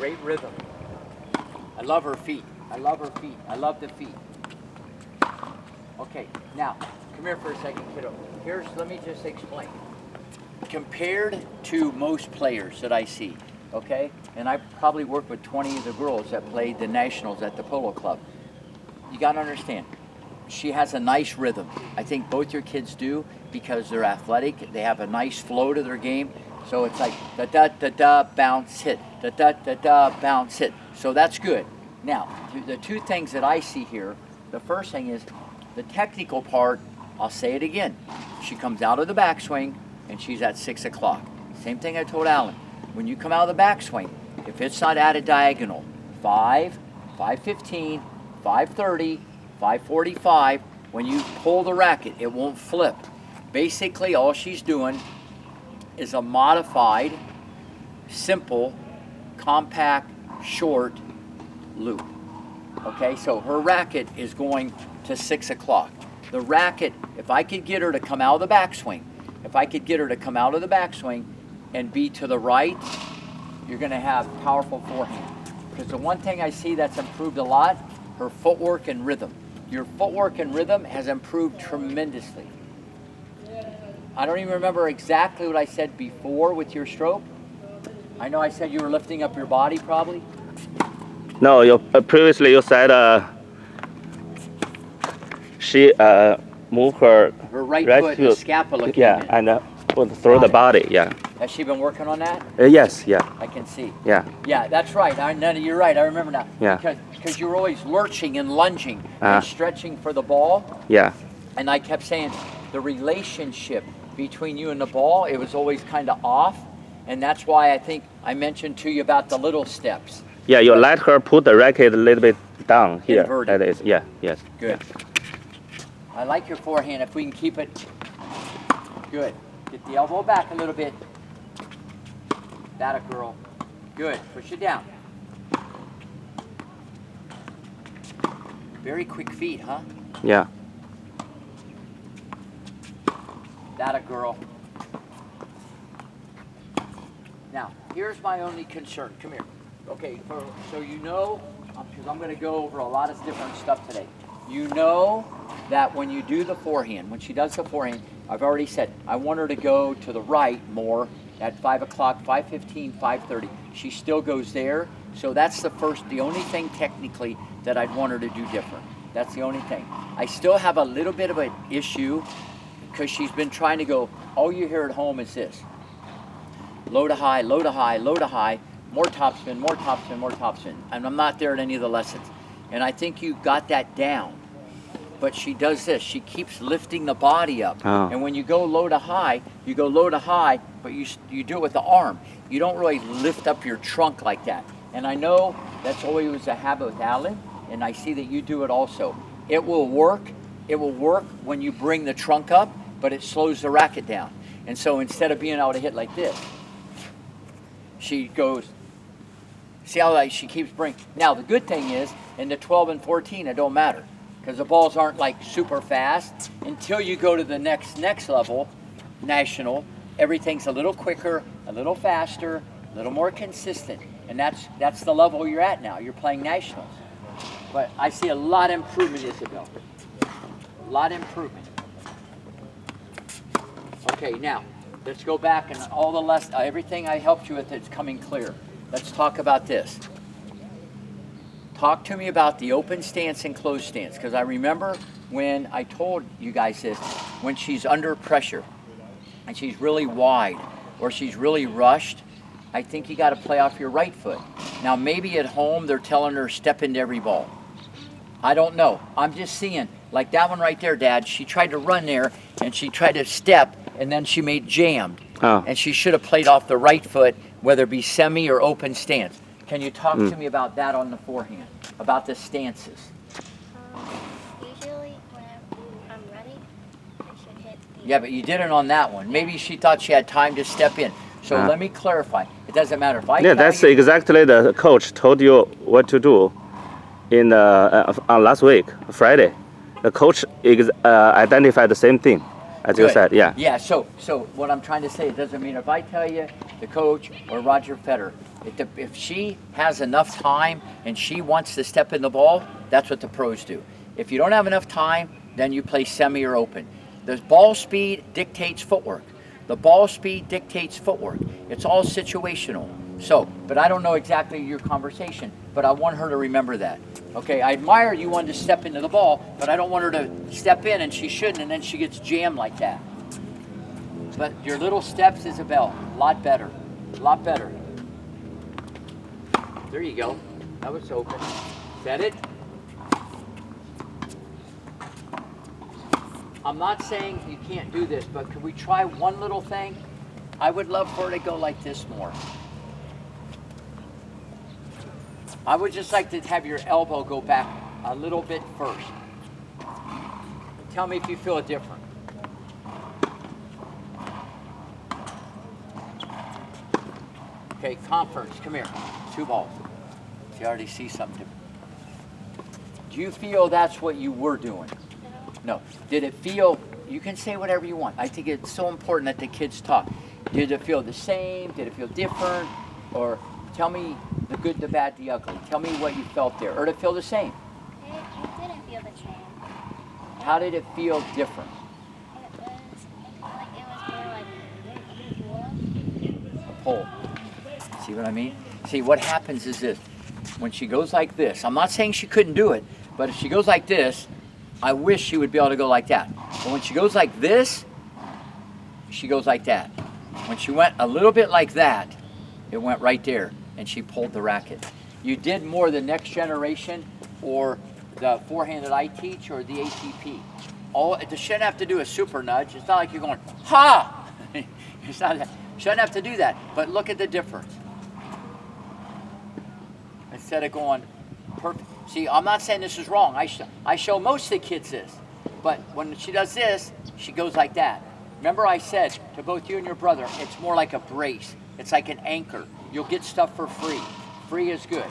Great rhythm. I love her feet. I love her feet. I love the feet. Okay, now, come here for a second, kiddo. Let me just explain. Compared to most players that I see, okay, and I probably worked with 20 of the girls that played the nationals at the polo club, you gotta understand, she has a nice rhythm. I think both your kids do because they're athletic. They have a nice flow to their game. So it's like da-da-da-da, bounce, hit, da-da-da-da, bounce, hit. So that's good. Now, the two things that I see here, the first thing is the technical part. I'll say it again. She comes out of the backswing and she's at 6 o'clock. Same thing I told Alan. When you come out of the backswing, if it's not at a diagonal, 5, 5:15, 5:30, 5:45, when you pull the racket, it won't flip. Basically, all she's doing is a modified, simple, compact, short loop. Okay, so her racket is going to 6 o'clock. The racket, if I could get her to come out of the backswing, and be to the right, you're gonna have powerful forehand. Because the one thing I see that's improved a lot, her footwork and rhythm. Your footwork and rhythm has improved tremendously. I don't even remember exactly what I said before with your stroke. I know I said you were lifting up your body probably. No, previously you said she moved her right foot, the scapula came in. and throw the body, yeah. Has she been working on that? Yes, yeah. I can see. Yeah. Yeah, that's right. You're right. I remember now. Yeah. Because you were always lurching and lunging and stretching for the ball. Yeah. And I kept saying the relationship between you and the ball, it was always kind of off. And that's why I think I mentioned to you about the little steps. Yeah, you let her put the racket a little bit down here. Inverted. That is, yeah, yes. Good. Yeah. I like your forehand. If we can keep it good. Get the elbow back a little bit. That a girl. Good. Push it down. Very quick feet, huh? Yeah. That a girl. Now, here's my only concern. Come here. Okay, so you know, because I'm going to go over a lot of different stuff today. You know that when you do the forehand, when she does the forehand, I've already said, I want her to go to the right more at 5 o'clock, 5:15, 5:30. She still goes there. So that's the only thing technically that I'd want her to do different. That's the only thing. I still have a little bit of an issue because she's been trying to go, all you hear at home is this. Low to high, low to high, low to high, more topspin, more topspin, more topspin. And I'm not there at any of the lessons. And I think you got that down. But she does this. She keeps lifting the body up. Oh. And when you go low to high, you go low to high, but you do it with the arm. You don't really lift up your trunk like that. And I know that's always a habit with Alan, and I see that you do it also. It will work. It will work when you bring the trunk up, but it slows the racket down. And so instead of being able to hit like this, she goes, see how she keeps bringing. Now the good thing is, in the 12 and 14, it don't matter. Because the balls aren't like super fast. Until you go to the next level, national, everything's a little quicker, a little faster, a little more consistent. And that's the level you're at now. You're playing nationals. But I see a lot of improvement, Isabel. A lot of improvement. Okay, now, let's go back and all the everything I helped you with, it's coming clear. Let's talk about this. Talk to me about the open stance and closed stance, because I remember when I told you guys this, when she's under pressure and she's really wide or she's really rushed, I think you got to play off your right foot. Now maybe at home they're telling her step into every ball. I don't know. I'm just seeing, like that one right there, Dad, she tried to run there and she tried to step and then she made jammed. Oh. And she should have played off the right foot, whether it be semi or open stance. Can you talk to me about that on the forehand, about the stances? Usually when I'm ready, I should hit the... Yeah, but you didn't on that one. Maybe she thought she had time to step in. So let me clarify. It doesn't matter if I Yeah, that's exactly the coach told you what to do in on last week, Friday. The coach identified the same thing as you said, yeah. Yeah, so what I'm trying to say, it doesn't mean if I tell you, the coach or Roger Federer, If she has enough time and she wants to step in the ball, that's what the pros do. If you don't have enough time, then you play semi or open. The ball speed dictates footwork. The ball speed dictates footwork. It's all situational. So, but I don't know exactly your conversation, but I want her to remember that. Okay, I admire you wanted to step into the ball, but I don't want her to step in and she shouldn't, and then she gets jammed like that. But your little steps, Isabel, a lot better. A lot better. There you go. That was open. Set it. I'm not saying you can't do this, but can we try one little thing? I would love for her to go like this more. I would just like to have your elbow go back a little bit first. Tell me if you feel it different. Okay, conference, come here. 2 balls. You already see something different. Do you feel that's what you were doing? No. Did it feel, you can say whatever you want. I think it's so important that the kids talk. Did it feel the same? Did it feel different? Or tell me the good, the bad, the ugly. Tell me what you felt there. Or did it feel the same? It didn't feel the same. How did it feel different? It was more like A pull. See what I mean? See, what happens is this. When she goes like this, I'm not saying she couldn't do it, but if she goes like this, I wish she would be able to go like that. But when she goes like this, she goes like that. When she went a little bit like that, it went right there, and she pulled the racket. You did more the next generation or the forehand that I teach or the ATP. It shouldn't have to do a super nudge. It's not like you're going, ha! It's not that. Shouldn't have to do that, but look at the difference. Instead of going perfect. See, I'm not saying this is wrong. I show most of the kids this. But when she does this, she goes like that. Remember I said to both you and your brother, it's more like a brace. It's like an anchor. You'll get stuff for free. Free is good.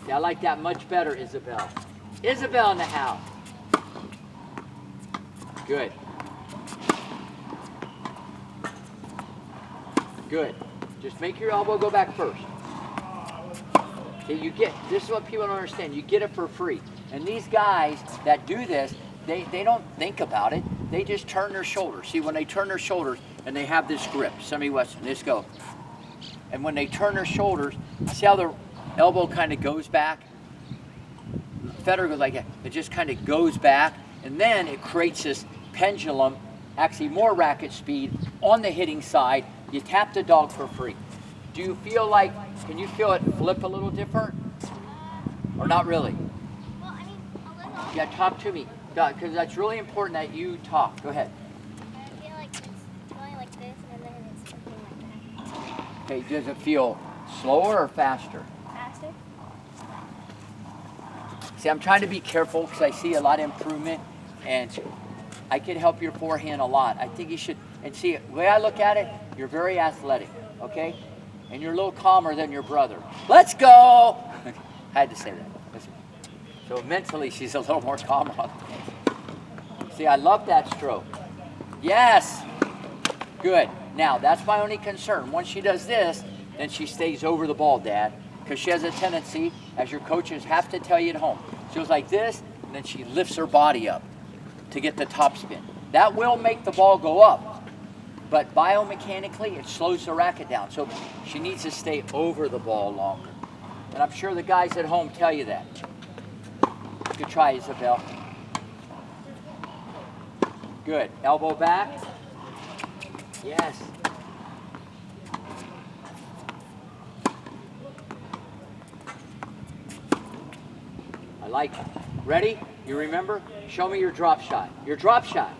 See, I like that much better, Isabel. Isabel in the house. Good. Good. Just make your elbow go back first. See, this is what people don't understand. You get it for free. And these guys that do this, they don't think about it. They just turn their shoulders. See, when they turn their shoulders and they have this grip, semi-western, just go. And when they turn their shoulders, see how the elbow kind of goes back? Federer goes like that. It just kind of goes back, and then it creates this pendulum, actually more racket speed on the hitting side. You tap the dog for free. Do you feel like, can you feel it flip a little different? Or not really? Well, I mean, a little. Yeah, talk to me, because that's really important that you talk. Go ahead. I feel like it's going like this and then it's flipping like that. Okay, does it feel slower or faster? Faster? See, I'm trying to be careful because I see a lot of improvement, and I could help your forehand a lot. I think you should, and see, the way I look at it, you're very athletic, okay? And you're a little calmer than your brother. Let's go! I had to say that. Listen. So mentally, she's a little more calmer. See, I love that stroke. Yes! Good. Now, that's my only concern. Once she does this, then she stays over the ball, Dad, because she has a tendency, as your coaches have to tell you at home, she goes like this, and then she lifts her body up to get the top spin. That will make the ball go up. But biomechanically, it slows the racket down. So she needs to stay over the ball longer. And I'm sure the guys at home tell you that. Good try, Isabel. Good. Elbow back. Yes. I like it. Ready? You remember? Show me your drop shot. Your drop shot.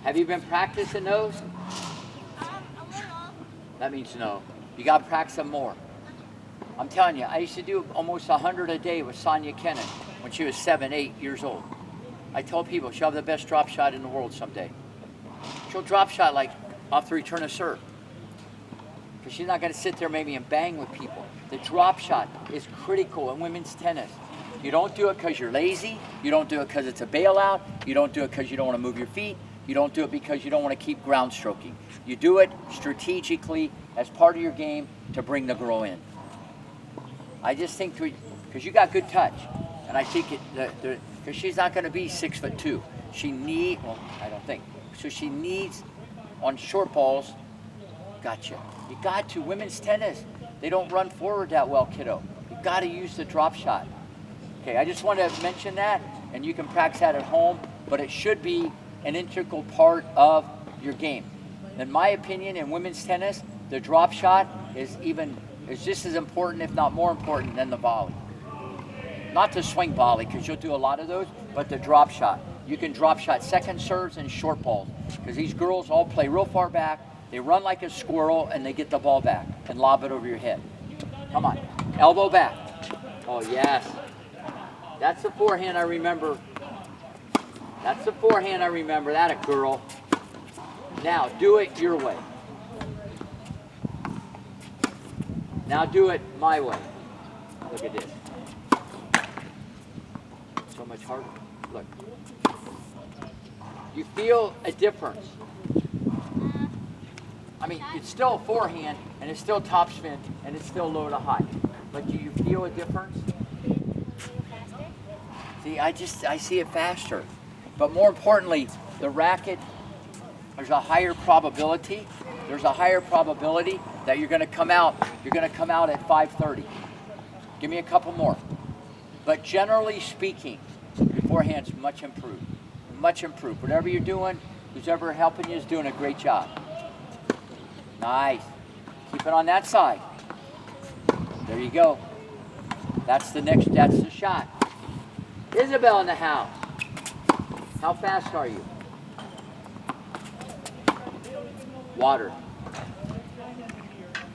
Have you been practicing those? A little. That means no. You got to practice them more. I'm telling you, I used to do almost 100 a day with Sonia Kennan when she was 7, 8 years old. I told people she'll have the best drop shot in the world someday. She'll drop shot like off the return of serve. Because she's not going to sit there maybe and bang with people. The drop shot is critical in women's tennis. You don't do it because you're lazy. You don't do it because it's a bailout. You don't do it because you don't want to move your feet. You don't do it because you don't want to keep ground stroking. You do it strategically as part of your game to bring the girl in. I just think, because you got good touch, and I think because she's not going to be 6'2". Well, I don't think. So she needs, on short balls, gotcha. You got to. Women's tennis, they don't run forward that well, kiddo. You got to use the drop shot. Okay, I just want to mention that, and you can practice that at home, but it should be an integral part of your game. In my opinion, in women's tennis, the drop shot is just as important, if not more important, than the volley. Not the swing volley, because you'll do a lot of those, but the drop shot. You can drop shot second serves and short balls, because these girls all play real far back, they run like a squirrel, and they get the ball back and lob it over your head. Come on, elbow back. Oh, yes. That's the forehand I remember. That's the forehand I remember. That a girl. Now, do it your way. Now do it my way. Look at this. So much harder. Look. You feel a difference. I mean, it's still a forehand, and it's still topspin, and it's still low to high. But do you feel a difference? See, I see it faster. But more importantly, the racket, there's a higher probability that you're going to come out at 5:30. Give me a couple more. But generally speaking, your forehand's much improved. Much improved. Whatever you're doing, who's ever helping you is doing a great job. Nice. Keep it on that side. There you go. That's the shot. Isabel in the house. How fast are you? Water.